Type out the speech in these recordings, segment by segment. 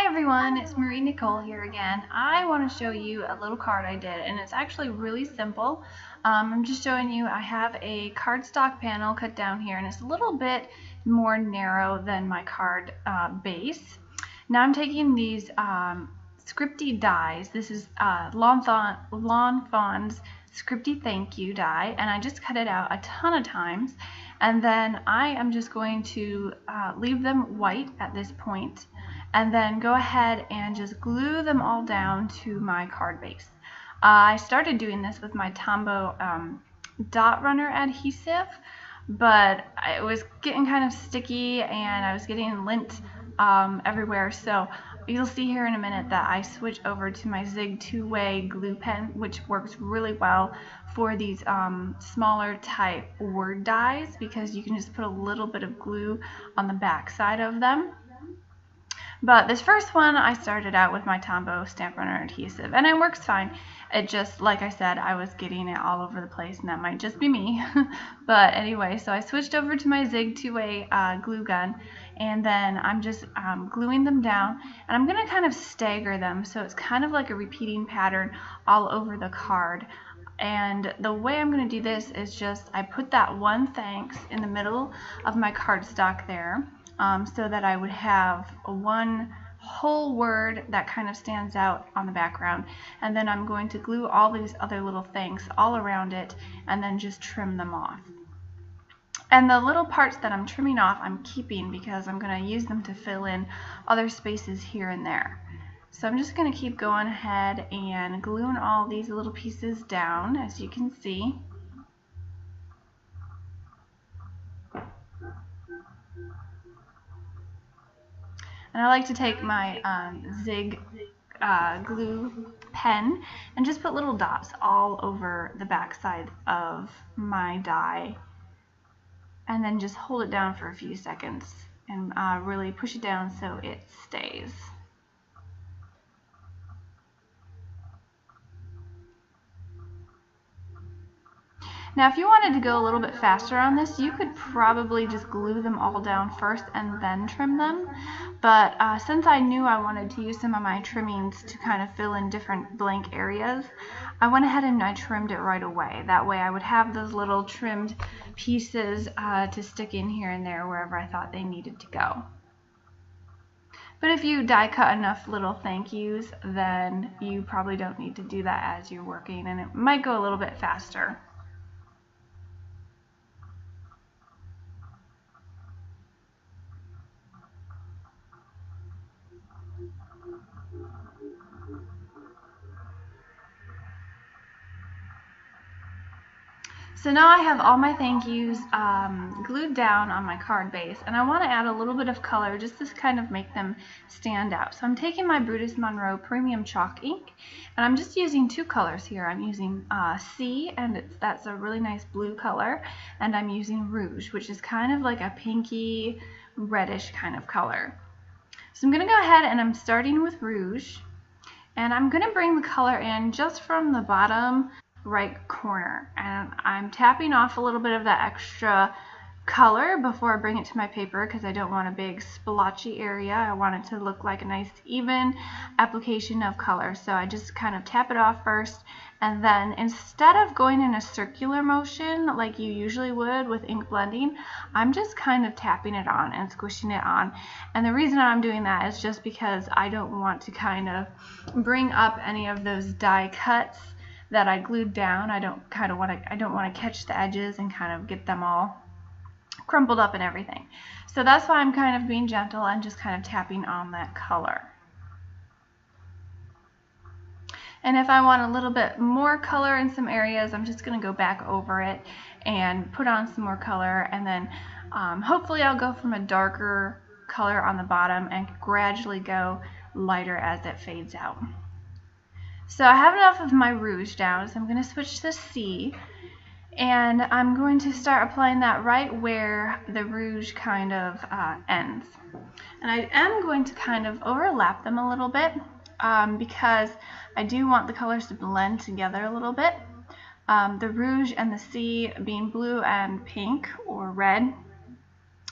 Hi everyone, it's Marie Nicole here again. I want to show you a little card I did, and it's actually really simple. I'm just showing you I have a cardstock panel cut down here, and it's a little bit more narrow than my card base. Now I'm taking these scripty dies. This is Lawn Fawn's Scripty Thank You die, and I just cut it out a ton of times, and then I am just going to leave them white at this point, and then go ahead and just glue them all down to my card base. I started doing this with my Tombow dot runner adhesive, but it was getting kind of sticky and I was getting lint everywhere, so you'll see here in a minute that I switch over to my Zig two-way glue pen, which works really well for these smaller type word dies, because you can just put a little bit of glue on the back side of them. But this first one, I started out with my Tombow stamp runner adhesive, and it works fine. It just, like I said, I was getting it all over the place, and that might just be me. But anyway, so I switched over to my Zig two-way glue gun, and then I'm just gluing them down, and I'm going to kind of stagger them, so it's kind of like a repeating pattern all over the card. And the way I'm going to do this is just, I put that one thanks in the middle of my cardstock there. So that I would have one whole word that kind of stands out on the background, and then I'm going to glue all these other little thanks all around it and then just trim them off. And the little parts that I'm trimming off I'm keeping because I'm going to use them to fill in other spaces here and there. So I'm just going to keep going ahead and gluing all these little pieces down, as you can see. And I like to take my Zig glue pen and just put little dots all over the back side of my die, and then just hold it down for a few seconds and really push it down so it stays. Now if you wanted to go a little bit faster on this, you could probably just glue them all down first and then trim them. But since I knew I wanted to use some of my trimmings to kind of fill in different blank areas, I went ahead and I trimmed it right away. That way I would have those little trimmed pieces to stick in here and there wherever I thought they needed to go. But if you die cut enough little thank yous, then you probably don't need to do that as you're working, and it might go a little bit faster. So now I have all my thank yous glued down on my card base, and I want to add a little bit of color just to kind of make them stand out. So I'm taking my Brutus Monroe Premium Chalk Ink, and I'm just using two colors here. I'm using C, and that's a really nice blue color, and I'm using Rouge, which is kind of like a pinky reddish kind of color. So I'm going to go ahead and I'm starting with Rouge, and I'm going to bring the color in just from the bottom right corner, and I'm tapping off a little bit of that extra color before I bring it to my paper, because I don't want a big splotchy area. I want it to look like a nice even application of color. So I just kind of tap it off first, and then instead of going in a circular motion like you usually would with ink blending, I'm just kind of tapping it on and squishing it on. And the reason I'm doing that is just because I don't want to kind of bring up any of those die cuts that I glued down. I don't want to catch the edges and kind of get them all crumpled up and everything. So that's why I'm kind of being gentle and just kind of tapping on that color. And if I want a little bit more color in some areas, I'm just going to go back over it and put on some more color, and then hopefully I'll go from a darker color on the bottom and gradually go lighter as it fades out. So I have enough of my Rouge down, so I'm going to switch to C, and I'm going to start applying that right where the Rouge kind of ends. And I am going to kind of overlap them a little bit because I do want the colors to blend together a little bit. The Rouge and the C being blue and pink or red,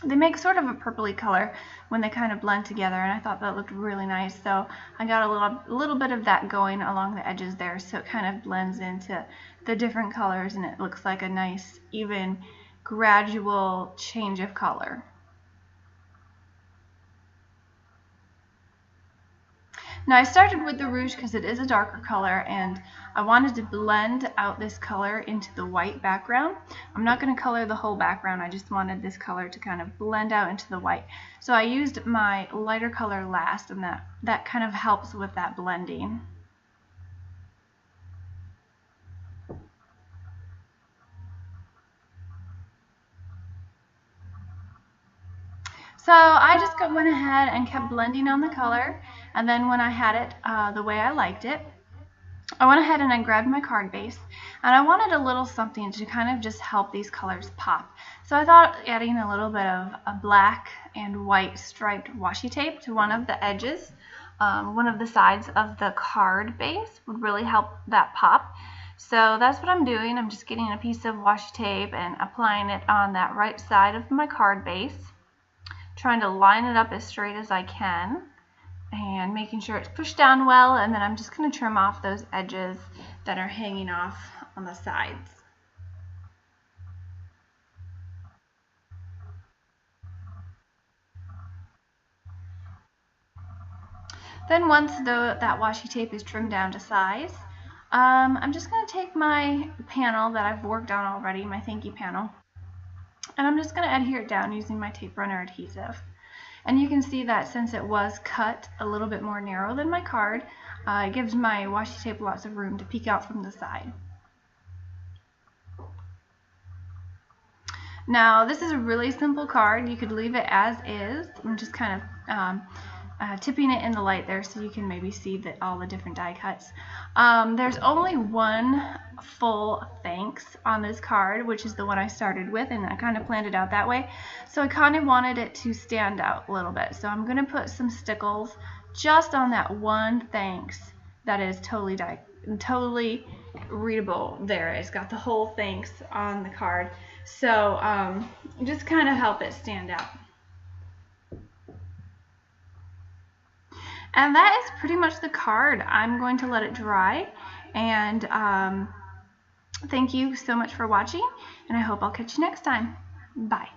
They make sort of a purpley color when they kind of blend together, and I thought that looked really nice. So I got a little bit of that going along the edges there, so it kind of blends into the different colors, and it looks like a nice, even, gradual change of color. Now I started with the rouge because it is a darker color, and I wanted to blend out this color into the white background. I'm not going to color the whole background, I just wanted this color to kind of blend out into the white. So I used my lighter color last, and that kind of helps with that blending. So I just went ahead and kept blending on the color, and then when I had it the way I liked it, I went ahead and I grabbed my card base, and I wanted a little something to kind of just help these colors pop. So I thought adding a little bit of a black and white striped washi tape to one of the edges, one of the sides of the card base, would really help that pop. So that's what I'm doing. I'm just getting a piece of washi tape and applying it on that right side of my card base, trying to line it up as straight as I can, and making sure it's pushed down well, and then I'm just going to trim off those edges that are hanging off on the sides. Then once that washi tape is trimmed down to size, I'm just going to take my panel that I've worked on already, my thank you panel, and I'm just going to adhere it down using my tape runner adhesive. And you can see that since it was cut a little bit more narrow than my card, it gives my washi tape lots of room to peek out from the side. Now this is a really simple card. You could leave it as is. I'm just kind of tipping it in the light there so you can maybe see all the different die cuts. There's only one full thanks on this card, which is the one I started with, and I kind of planned it out that way. So I kind of wanted it to stand out a little bit. So I'm going to put some stickles just on that one thanks that is totally readable there. It's got the whole thanks on the card. So just kind of help it stand out. And that is pretty much the card. I'm going to let it dry, and thank you so much for watching, and I hope I'll catch you next time. Bye.